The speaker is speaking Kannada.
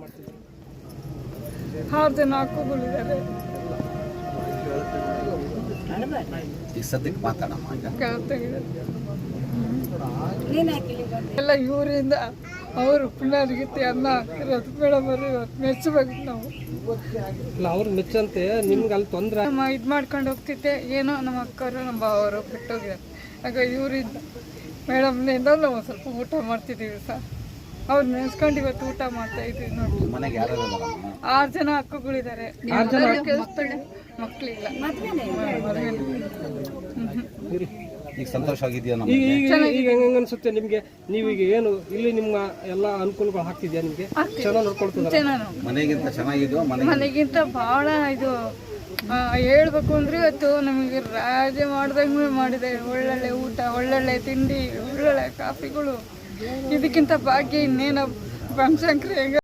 ಮಾಡ್ತಿದ್ದೀವಿ? 6 ಜನ ಅಕ್ಕಗಳಿದ್ದಾರೆ. ಈಗ ಸದ್ಯಕ್ಕೆ ಮಾತಾಡಮ್ಮ. ಎಲ್ಲ ಇವರಿಂದ ಅವರು ಪುನರ್ಗತಿ ಅನ್ನ ಹಾಕಿರೋದು ಮೇಡಮ್ ಅವರು ಇವತ್ತು ಮೆಚ್ಚಬೇಕು ನಾವು. ಇಲ್ಲ ಅವ್ರು ಮೆಚ್ಚಂತೆ ನಿಮ್ಗೆ ಅಲ್ಲಿ ತೊಂದರೆ ಇದು ಮಾಡ್ಕೊಂಡು ಹೋಗ್ತಿದ್ದೆ. ಏನೋ ನಮ್ಮ ಅಕ್ಕವರು ನಮ್ಮ ಭಾವರು ಬಿಟ್ಟೋಗಿದ್ದಾರೆ. ಆಗ ಇವರಿಂದ ಮೇಡಮ್ನಿಂದ ನಾವು ಸ್ವಲ್ಪ ಊಟ ಮಾಡ್ತಿದ್ದೀವಿ ಸರ್. ಅವ್ರು ನೆನೆಸ್ಕೊಂಡು ಇವತ್ತು ಊಟ ಮಾಡ್ತಾ ಇದ್ದೀವಿ ನೋಡಿ. ಮನೆಗೆ ಯಾರು 6 ಜನ ಅಕ್ಕಗಳಿದ್ದಾರೆ. ಮಕ್ಕಳಿಲ್ಲ. ಈಗ ಸಂತೋಷವಾಗಿದೆಯಾ? ಈಗ ಹೆಂಗ ಅನ್ಸುತ್ತೆ ನಿಮ್ಗೆ? ನೀವೀಗ ಏನು ಇಲ್ಲಿ ನಿಮ್ಮ ಎಲ್ಲ ಅನುಕೂಲಗಳು ಹಾಕ್ತಿದ್ಯಾ? ನಿಮ್ಗೆ ಚೆನ್ನಾಗಿ ನೋಡ್ಕೊಳ್ತಿದ್ದಾರೆ? ಮನೆಗಿಂತ ಚೆನ್ನಾಗಿದೆಯೋ? ಮನೆಗಿಂತ ಭಾಳ ಇದು ಹೇಳ್ಬೇಕು ಅಂದ್ರೆ ಇವತ್ತು ನಮಗೆ ರಾಜ ಮಾಡ್ದಂಗೆ ಮಾಡಿದೆ. ಒಳ್ಳೊಳ್ಳೆ ಊಟ, ಒಳ್ಳೊಳ್ಳೆ ತಿಂಡಿ, ಒಳ್ಳೊಳ್ಳೆ ಕಾಫಿಗಳು. ಇದಕ್ಕಿಂತ ಭಾಗ್ಯ ಇನ್ನೇನು ಬನಶಂಕರಿ ಹೆಂಗ